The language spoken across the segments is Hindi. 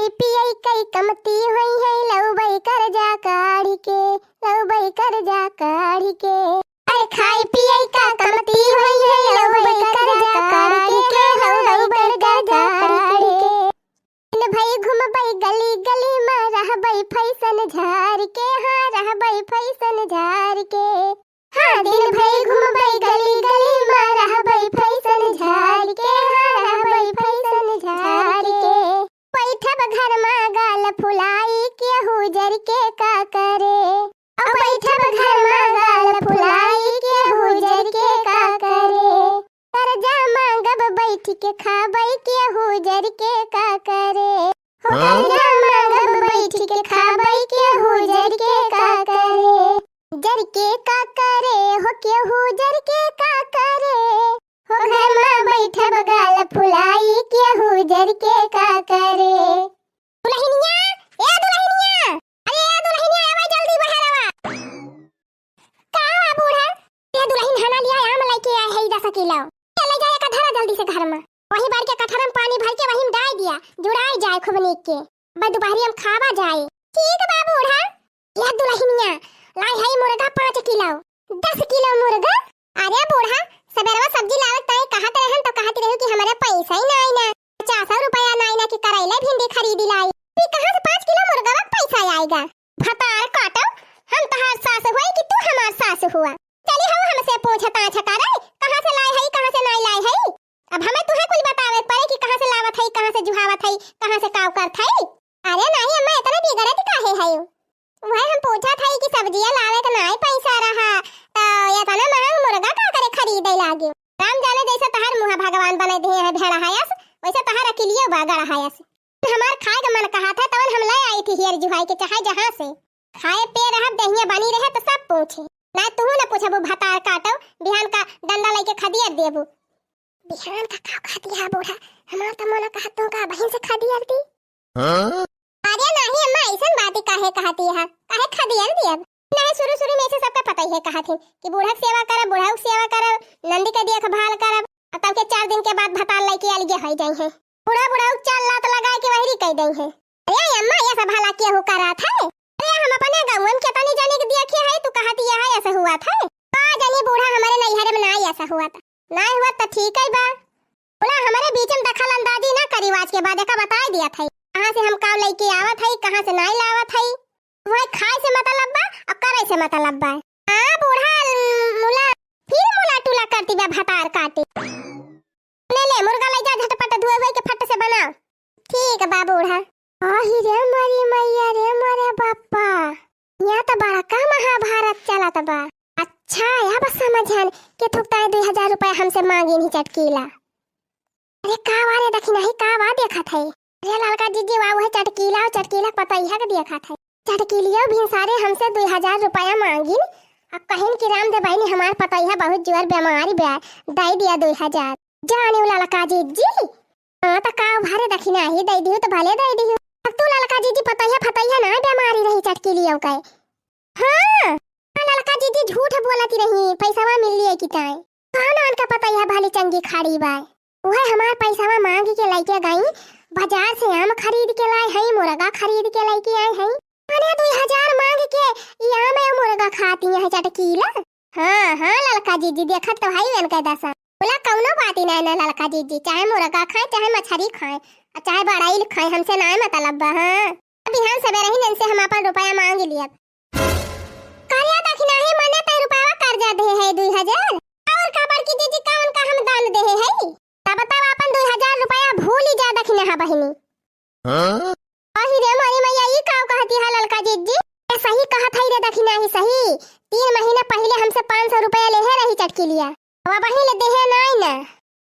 खाई पियई कई कमती हुई है लव बई कर जा काढ़ी के, लव बई कर जा काढ़ी के। अरे खाई पियई का कमती हुई है लव बई कर जा काढ़ी के, लव बई कर जा काढ़ी के। दिन भई घूम बई गली गली में रह बई फैशन झार के, हाँ रह बई फैशन झार के। हाँ दिन भई घूम बई गली गली में रह बई फैशन झार के, हाँ रह बई फैशन झार के। बैठब घर में गाल फुलाई के हुजर के का करे, अब बैठब घर में गाल फुलाई के हुजर के का करे। कर्जा मांगब बैठ के खाबई के हुजर के का करे, हो कर्जा मांगब बैठ के खाबई के हुजर के का करे। जर के का करे हो के हुजर के का करे, हो घर में बैठब गाल फुलाई के हुजर के का करे। दुल्हनिया ए दुल्हनिया, अरे ए दुल्हनिया आवा जल्दी बाहर आवा। का हुआ बूढ़ा? ये दुल्हन हना लिया आम लेके आए है 10 किलो। ले जाए का धरा जल्दी से घर में। वही बार के कठरा में पानी भर के वही में डाल दिया, जुड़ाई जाए खूब नीक के। बाद दोपहरी हम खावा जाए। ठीक बा बूढ़ा। ये दुल्हनिया लाई है मुर्गा 5 किलो, 10 किलो मुर्गा। अरे बूढ़ा सबेरवा सब्जी लावत ताई कहत रहन तो कहत रहू कि हमारे पैसा ही नहीं ना, 50 रुपया नहीं ना कि करैला भिंडी खरीदी लाई। फिर कहां से 5 किलो मुर्गा का पैसा आएगा? भतार काटो, हम तहार सास हुई कि तू हमार सास हुआ? चली हो हमसे पूछता छटा रे कहां से लाई है कहां से नहीं लाई है। अब हमें तुहे कुछ बतावे पड़े कि कहां से लावत है, कहां से जुहावत है, कहां से काव करत है। अरे नहीं अम्मा इतना बिगड़त काहे है? वह हम पूछा था कि सब्जियां लावे का नहीं पैसा रहा तो ये तना महंग मुर्गा का करे खरीदे लागे। राम जाने जैसे तहार मुहा भगवान बने दिए है भेड़ा हायस, वैसे तहार अकेलियो बागड़ हायस। हमार खाए का मन कहा था तवन हम ले आई थी हियर जुहाई के चाहे जहां से। खाए पे रहब दहिया बनी रहे तो सब पूछे ना, तू ना पूछबू भतार काटो बिहान का डंडा लेके खदिया देबू। बिहान का का खदिया बूढ़ा हमार त मन कहा तू का बहन से खदिया दी। अरे नहीं अम्मा ऐसन बात काहे कहती है, काहे खदिया दियब? नहीं शुरू में से सबका पता ही है कहत है कि बूढ़ा सेवा करब, बूढ़ा की सेवा करब, नंदी के देखभाल करब, और तब के 4 दिन के बाद भतार लेके अलगे हो जाई है। बूढ़ा चाल लात लगा के वही कह दई है। अरे अम्मा ये सब भला के हो करा था? अरे हम अपने गांव में केतनी जाने के देखे है, तू कहती है ऐसा हुआ था? का जानी बूढ़ा हमारे नैहर में नहीं ऐसा हुआ था। नहीं हुआ तो ठीक है बा, बूढ़ा हमारे बीच में दखल अंदाजी ना करी, आज के बाद का बता दिया था कहां से हम काव लेके आवत है, कहां से नहीं लावत है। वह खाए से मतलब बा और करे से मतलब बा। हां बूढ़ा मुला फिर मुला टुला करती बा भतार काटी। ले मुर्गा ले जा झटपट धोए हुए के फट से बना। ठीक बा बूढ़ा। आही रे मरी मैया रे मोरे बाप्पा, यहाँ तो बड़ा का महाभारत चलत बा। अच्छा या बस समझन के थुकता 2000 रुपया हमसे मांगी नहीं चटकीला। अरे का वारे देखी नहीं का वा देखत है। अरे लड़का जीजी वाह है चटकीला पता ही है के देखा था। चटकीलियो भी सारे हमसे 2000 रुपया मांगी। अब कहीं कि राम दे भाई ने हमार पता ही है बहुत जोर बीमारी बे दे दिया 2000। जाने वाला लड़का जीजी हां त का भारे दखिना ही दे दियो तो भले दे दियो। अब तू लड़का जीजी पता है ना बीमारी रही चटकीलियो का। हां लड़का जीजी झूठ बोलती रही, पैसावा मिल लिए कि ताई कहां उनका पता है भले चंगी खाड़ी बा। वह हमार पैसावा मांग के लेके गई, बाजार से आम खरीद के लाए है, मुर्गा खरीद के लेके आए है। अरे 2000 मांग के ये आम है मुर्गा खाती है चटकीला। हां लड़का जीजी देखत तो भाई इनका दशा बोला कौनो बात ही नहीं ना लड़का जीजी, चाहे मुर्गा खाए चाहे मछली खाए चाहे बड़ाई खाए हमसे ना मतलब बा। हां अभी हम सवेरे ही इनसे हम अपन रुपया मांग लिया। कालिया दखिना है मने ते रुपया कर्जा दे है 2000 और खबर की जीजी कौन का हम दान दे है। तब बताओ अपन 2000 रुपया भूल ही जा दखिना है बहिनी। हां आही रे मारी मैया ये काव कहती है लड़का जीजी? ये सही कहत है रे दखिना ही सही। 3 महीना पहले हमसे 500 रुपया ले है रही चटकी लिया, अब बहिनी ले दे है नहीं ना।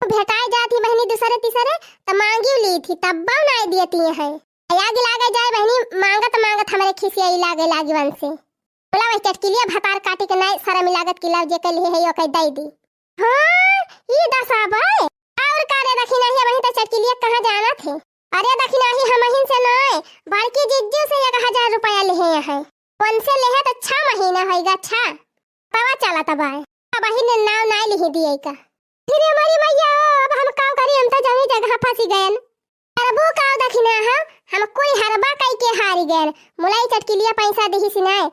भेटाई जाती बहिनी दूसरे तीसरे तो मांगी ली थी तब बाव नहीं देती है। आगे लागे जाए बहिनी मांगत हमारे खिसिया लागे वन से बोला वही चटकी लिया भतार काटी के नहीं सारा मिलागत किला जे के लिए है यो कह दे दी। हां ये दशा बा और कारे दखिना ही वही तो चटकी लिया कहां जाना थे। अरे दखिना ही हम हिन से नहीं बड़की जिज्जू से 1000 रुपया ले है कौन से ले है तो 6 महीना होएगा। अच्छा तवा चला तबा अब बहिन ने नाव नहीं लिही दिए का। फिर हमारी मैया अब हम काम करी, हम तो जमी जगह फंसी गए। अरे वो का दखिना है हम कोई गए मुलाई चटकिलिया पैसा देही सिनाए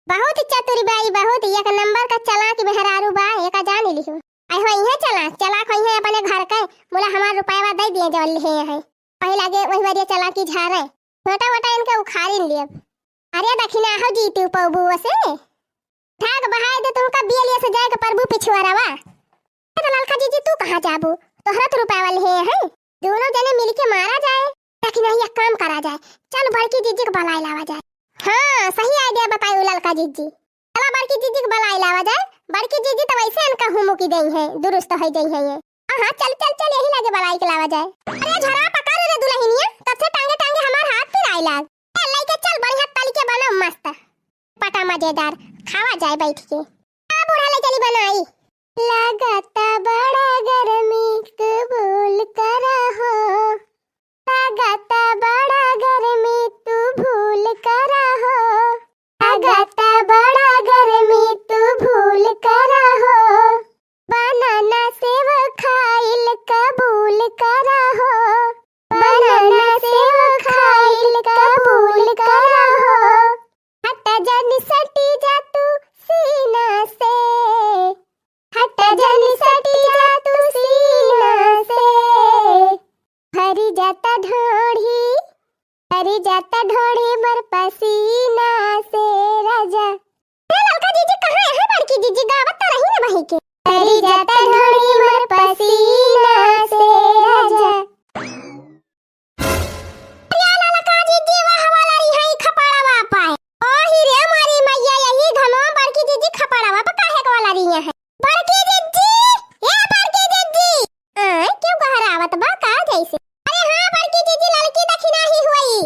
बहुत चतुर बाई बहुत एक नंबर का चालाक मेहरारू बा एका जान लिहो आई हो इहे चालाक होई है अपने घर के मुला हमार रुपया दे दिए जल ले है पहले आगे वही बारी चालाकी झारे छोटा छोटा इनके उखाड़िन लिए अरे दखिना हो जीती पबू से ठाक बहाय दे तुमका बियलिया से जाए के प्रभु पिछवारावा तो ललका जीजी तू कहां जाबू तोहरा तो रुपया वाले है दोनों जने मिलके मारा जाए ताकि नहीं एक काम करा जाए चल बड़की जीजी के बलाई लावा जाए हाँ सही आइडिया बताई ललका जीजी चला बड़की जीजी के बलाई लावा जाए बड़की जीजी तो वैसे इनका हुमु की देई है दुरुस्त हो गई है ये हां चल चल चल यही लगे बलाई के लावा जाए अरे झरा पकड़ रे दुल्हनिया तब से टांगे टांगे हमार हाथ पे आई लाग ए लइके चल बढ़िया ताली के बना मस्त पटा मजेदार खावा जाए बैठ के आ बूढ़ा ले चली बनाई लगता बड़ा गर्मी कबूल करा हो लगता बड़ा गर्मी तू भूल करा हो लगता बड़ा गर्मी तू भूल करा हो बनाना सेव खाइल कबूल करा हो बनाना सेव खाइल कबूल करा हो हट जन सटी जा तू सीना से हट जन सटी जा तू सीना से भरी जाता ढोढ़ी बर पसीना से राजा ए ललका जीजी कहां है बड़की जीजी गावत तो रही ना भाई के भरी जाता ढोढ़ी बर पसीना से राजा या ललका जीजी वाह वाला रिहाई खपाड़ावा पाए ओ ही रे मारी मैया यही घनो बड़की जीजी खपाड़ावा पर काहे के वाला रिया है बड़की जीजी ए बड़की जीजी क्यों बाहर आवत बा का जैसे अरे हां बड़की जीजी ललकी दखिना ही हुई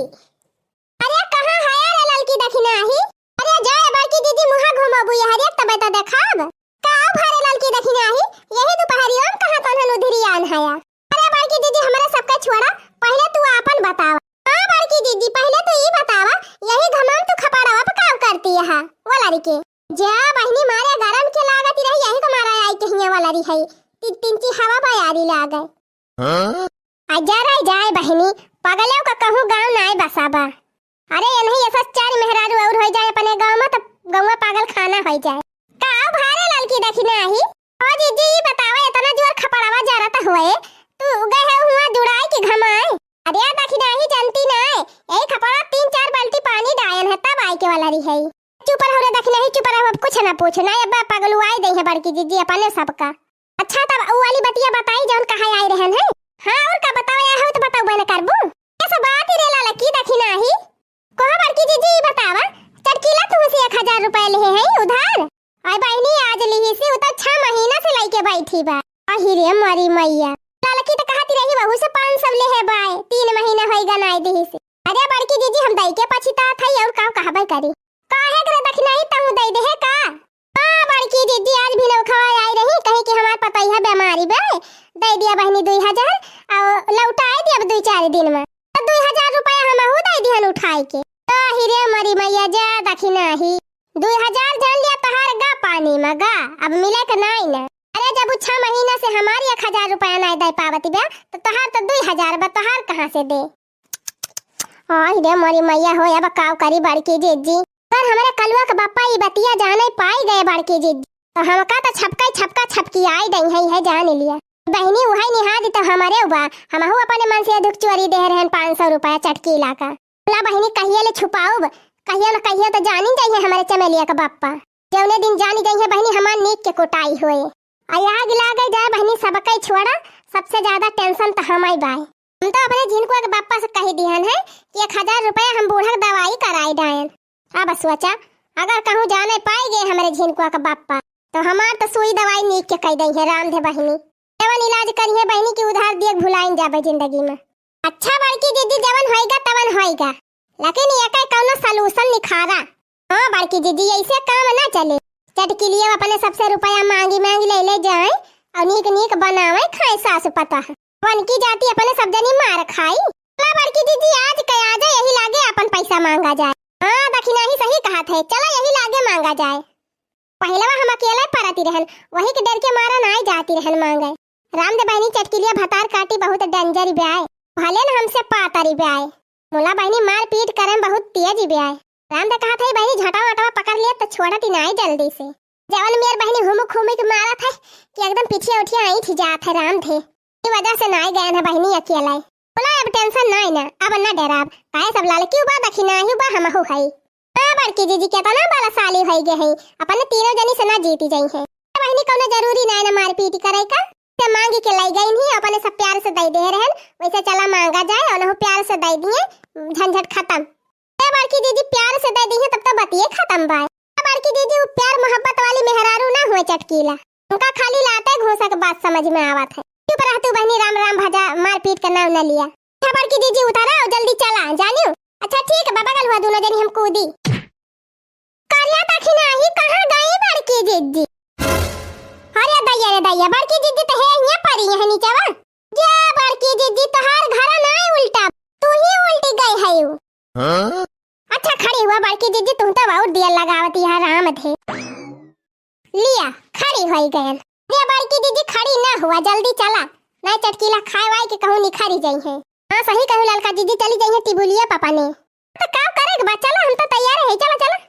अरे कहां है रे ललकी दखिना ही अरे जाए बड़की जीजी मुहा घुमाबू यार एक तबे तो देखाब का भरे ललकी दखिना ही यही दोपहरिया में कहां तनन उधरी आन हया अरे बड़की जीजी हमरा सबका छोड़ा पहले तू अपन बतावा हां बड़की जीजी पहले तो ई बतावा यही घमाम तू खपाड़ावा पे काम करती है वाला री के जा बहनी मारे गरम के लागत रही यही को मारा आई कहिया वाला री है तीन की हवा बयारी लागे हां अजरा जाए बहनी पगलेव का कहूं गांव नाय बसाबा अरे ये नहीं ऐसा चार मेहरारू और हो जाए अपने गांव में तब गांव पागल खाना हो जाए का भारे ललकी दखिना ही ओ जीजी बतावे इतना जोर खपड़ावा जरत हुए तू गए है हुआ जुड़ाई के घमाए अरे दखिना ही जानती ना यही खपड़ा 3-4 बाल्टी पानी डायन है तब आई के वाला री है चुप रहो रे दखिना ही चुप रहो कुछ ना पूछ ना अब पगलू आई दे है बड़की जीजी अपने सबका अच्छा तब वो वाली बतिया बताई जौन कहां आई रहन है हां और का बताओ या हो तो बताओ बने करबू ऐसा बात ही रे ललकी दखिना ही कोहा बड़की जीजी बतावा चटकीला तुम से 1000 रुपए ले है उधार आई बहनी आज ली से उता 6 महीना से लेके बैठी बा अही रे मारी मैया ललकी तो कहती रही बहू से 500 ले है बाय 3 महीना होइगा नाय देही से अरे बड़की जीजी हम दई के पछिता थई और का कहबे करी काहे करे दखिना ही तू दई दे है का हां बड़की जीजी आज भी लो खवा आई रही कहे कि हमार पता है बीमारी बे दे दिया बहनी 2000 और लौटाए दिया 2-4 दिन में 2000 रुपया हमहु दे दिहन उठाई के ही रे मरी मैया जा दखिना ही 2000 जान लिया तहार गा पानी में गा अब मिले के नहीं ना अरे जब 6 महीना से हमारी 1000 रुपया नहीं दे पावती बे तो तहार तो 2000 बा तहार कहां से दे हां रे मरी मैया हो अब काव करी बड़की जीजी पर हमारे कलवा के बापा ई बतिया जाने पाई गए बड़की जीजी तो हमका तो छपका छपकी आई दई है जान लिया बहनी उहाई निहा दी तो हमारे उबा हमहु अपने मन से दुख चोरी दे रहन 500 रुपया चटकी लाका ला बहनी कहिए ले छुपाऊ कहिए न कहिए तो जानी जाइए हमारे चमेलिया का बापा जौने दिन जानी जाइए बहनी हमार नीक के कोटाई होए आग लागे जाए बहनी सबका छोड़ा सबसे ज्यादा टेंशन तो हमाई बाई हम तो अपने झिनको के बापा से कह दिहन है कि 1000 रुपया हम बूढ़ा दवाई कराई डायन अब सोचा अगर कहूं जाने पाई गए हमारे झिनको का बापा तो हमार तो सुई दवाई नीक के कह दई है राम दे बहनी एवन इलाज करिए बहनी की उधार दिए भुलाइन जाबे जिंदगी में अच्छा बड़की जीजी जवन होएगा तवन होएगा लेकिन ये का कोनो सलूशन निखारा हां बड़की जीजी ऐसे काम ना चले चटकी लिए अपने सबसे रुपया मांगी ले जाए और नीक बनावे खाए सास पता है वन की जाती अपने सब जनी मार खाई ला बड़की जीजी आज कह आ जाए यही लागे अपन पैसा मांगा जाए हां दखिना ही सही कहा थे चला यही लागे मांगा जाए पहलवा हम अकेले परती रहन वही के डर के मारा ना जाती रहन मांगे राम दे बहनी चटकिलिया भतार काटी बहुत डेंजर ब्याय भले न हमसे पातारी ब्याय मोला बहनी मार पीट करे में बहुत तेज भी आए। राम दे कहा था बहनी झटा वटा पकड़ लिया तो छोड़ती नहीं जल्दी से। जवन मेर बहनी हुमुक हुमुक मारा था कि एकदम पीछे उठिया आई थी जात है राम थे। की वजह से नहीं गए ना बहनी अकेला। बोला अब टेंशन नहीं ना, अब ना डराब काहे सब लाल क्यों बा दखी नहीं बा हम हो हई। हां बड़की जीजी के तना बाला साली होई गे हई, अपन तीनों जनी से ना जीती जाई है। बहनी कोनो जरूरी नहीं ना मार पीट करे का, से मांगी के लाई गई नहीं अपने सब प्यार से दे दे रहन। वैसे चला मांगा जाए और वो प्यार से दे दिए, झंझट खत्म। ए बड़की दीदी प्यार से दे दी है तब तो बतिए खत्म बा। बड़की दीदी वो प्यार मोहब्बत वाली मेहरारू ना हुए चटकीला, उनका खाली लाते घोसा के बात समझ में आवत है। चुप रह तू बहनी, राम राम भजा मार पीट का नाम न लिया। अच्छा बड़की दीदी उतारा और जल्दी चला जानियो। अच्छा ठीक है बाबा, कल हुआ दोनों जनी हम कूदी। करिया तखी नाही कहां गई बड़की दीदी? अरे दैया बड़की दीदी तो है यहां पड़ी है नीचे वा। जे बड़की दीदी तोहार घर नहीं उल्टा, तू ही उल्टी गई है यू। हां अच्छा खड़ी हुआ बड़की दीदी, तुम तो बहुत दिया लगावती है राम थे। लिया खड़ी होई गए। ये बड़की दीदी खड़ी ना हुआ, जल्दी चला नहीं चटकीला खाए वाई के कहूं निखारी जाई है। हां सही कहू ललका दीदी, चली जाई है टिबुलिया पापा ने। तो का करेग बा, चला हम तो तैयार है, चला चला।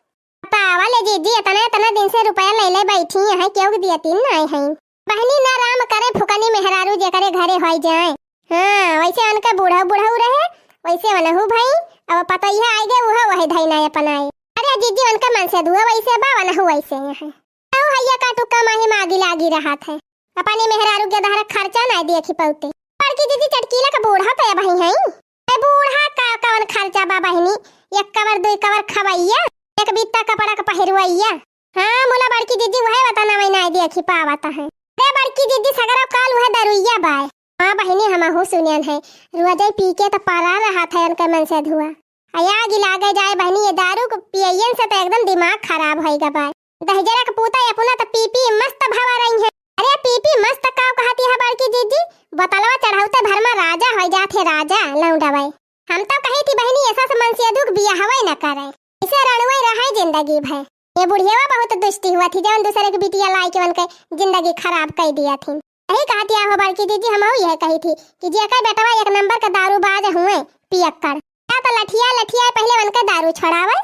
पापा वाले दीदी इतना दिन से रुपया ले ले बैठी है, क्यों दिया तीन नहीं है। बहनी ना राम करे फुकनी मेहरारू जे करे घरे होई जाए। हां वैसे उनका बूढ़ा बूढ़ा रहे वैसे वनहु भाई, अब पता ही आई गए वह धई ना अपनाए। अरे दीदी उनका मन से दुआ वैसे बा वनहु वैसे है। औ हैया का टुक्का माही मागी लागी रहा था, अपने मेहरारू के दहर खर्चा नहीं दिए खिपौते। बड़की दीदी चटकीला का बूढ़ा तो भाई है। ए बूढ़ा का कवन खर्चा बा बहनी, एक कवर दो कवर खवैया, एक बित्ता कपड़ा का पहिरवैया। हां मोला बड़की दीदी वह बताना मैं नहीं दिए खिपावत है। रे बड़की दीदी सगरा काल वह दरुइया बाय। हां बहनी हम हो सुनियन है, रुआ पी के तो परा रहा था उनका मन से धुआ। आया गिला गए जाए बहनी, ये दारू को पियन से तो एकदम दिमाग खराब होएगा बाय। दहजरा का पूता अपना तो पीपी मस्त भावा रही है। अरे पीपी मस्त काव कहती है बड़की दीदी, बतलवा चढ़ाउते भर में राजा हो जाते राजा लौंडा भाई। हम तो कही थी बहनी ऐसा समन से दुख बिया हवाई न करे, इसे रणवई रहा जिंदगी भर। ये बुढ़िया बहुत दुष्टी हुआ थी जब दूसरे की बिटिया लाई के उनके जिंदगी खराब कर दिया थी। यही कहती है बड़की दीदी, हम यह कही थी कि जे का बेटवा एक नंबर का दारूबाज हुए पियक्कड़, या तो लठिया पहले उनका दारू छोड़ावे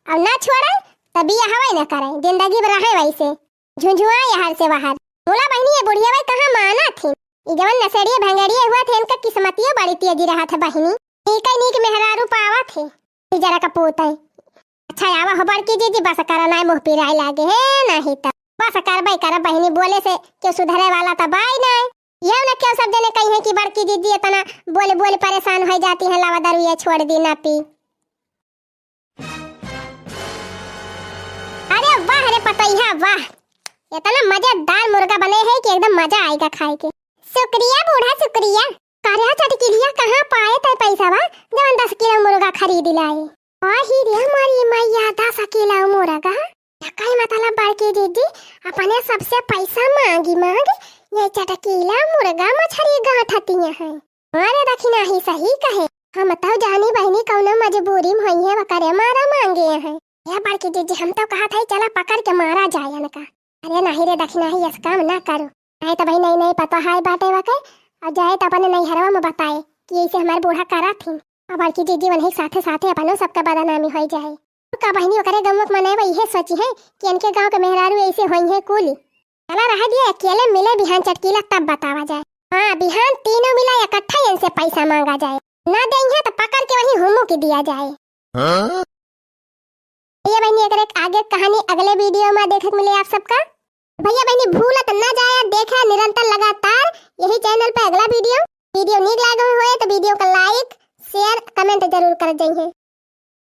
और ना छोड़े तभी हवाई न करे, जिंदगी में रहे वैसे झुंझुआ यहाँ से बाहर। बोला बहनी ये बुढ़िया भाई कहाँ माना थी, ये जवन नसेड़िए भंगड़िए हुआ थे इनका किस्मतियों बड़ी तेजी रहा था बहनी। नीक नीक मेहरारू पावा थे जरा का पोता है। अच्छा आवा हो बड़की दीदी, बस करा ना मुँह पिराई लागे है नहीं तो बस कर भाई कर बहनी, बोले से क्यों सुधरे वाला था बाई नहीं। यह न क्यों सब जने कही है कि बड़की दीदी इतना बोले बोले परेशान हो जाती है, लावा दारू ये छोड़ दी ना पी। अरे वाह रे पतैया वाह, इतना मजेदार मुर्गा बने हैं कि एकदम मजा आएगा खाए के। शुक्रिया बूढ़ा शुक्रिया। कार्या चटकिलिया कहाँ पाए थे पैसा वा जवन 10 किलो मुर्गा खरीद लाए। वाही रे हमारी मैया 10 किलो मुर्गा, कई मतलब बड़की दीदी अपने सबसे पैसा मांगी ये चटकीला मुर्गा मछली गांठती है। अरे दखिना ही सही कहे, हम तो जानी बहनी कौनो मजबूरी में हुई है वकरे मारा मांगे हैं। ये बड़की दीदी हम तो कहा था चला पकड़ के मारा जाए इनका। अरे नहीं रे दखिना ही इस काम ना करो, नहीं तो भाई नहीं पता है बाटे वके और जाए तो अपने नहीं हरवा में बताए कि ऐसे हमारे बूढ़ा करा थी। अब बड़की दीदी वही साथे साथे अपनो सबका बदनामी हो जाए। का बहनी वकरे गमक मने वही है सोची है कि इनके गांव के मेहरारू ऐसे होई है कुली। चला रह दिया अकेले मिले बिहान चटकीला तब बतावा जाए। हाँ बिहान तीनों मिला इकट्ठा इनसे पैसा मांगा जाए, ना देंगे तो पकड़ के वही हुमू की दिया जाए। ये बहनी अगर एक आगे कहानी अगले वीडियो में देखने मिले आप सबका। भैया बहनी भूलत ना जाए, देखा निरंतर लगातार यही चैनल पे अगला वीडियो नीक लगा हो तो वीडियो को लाइक शेयर कमेंट जरूर कर देंगे।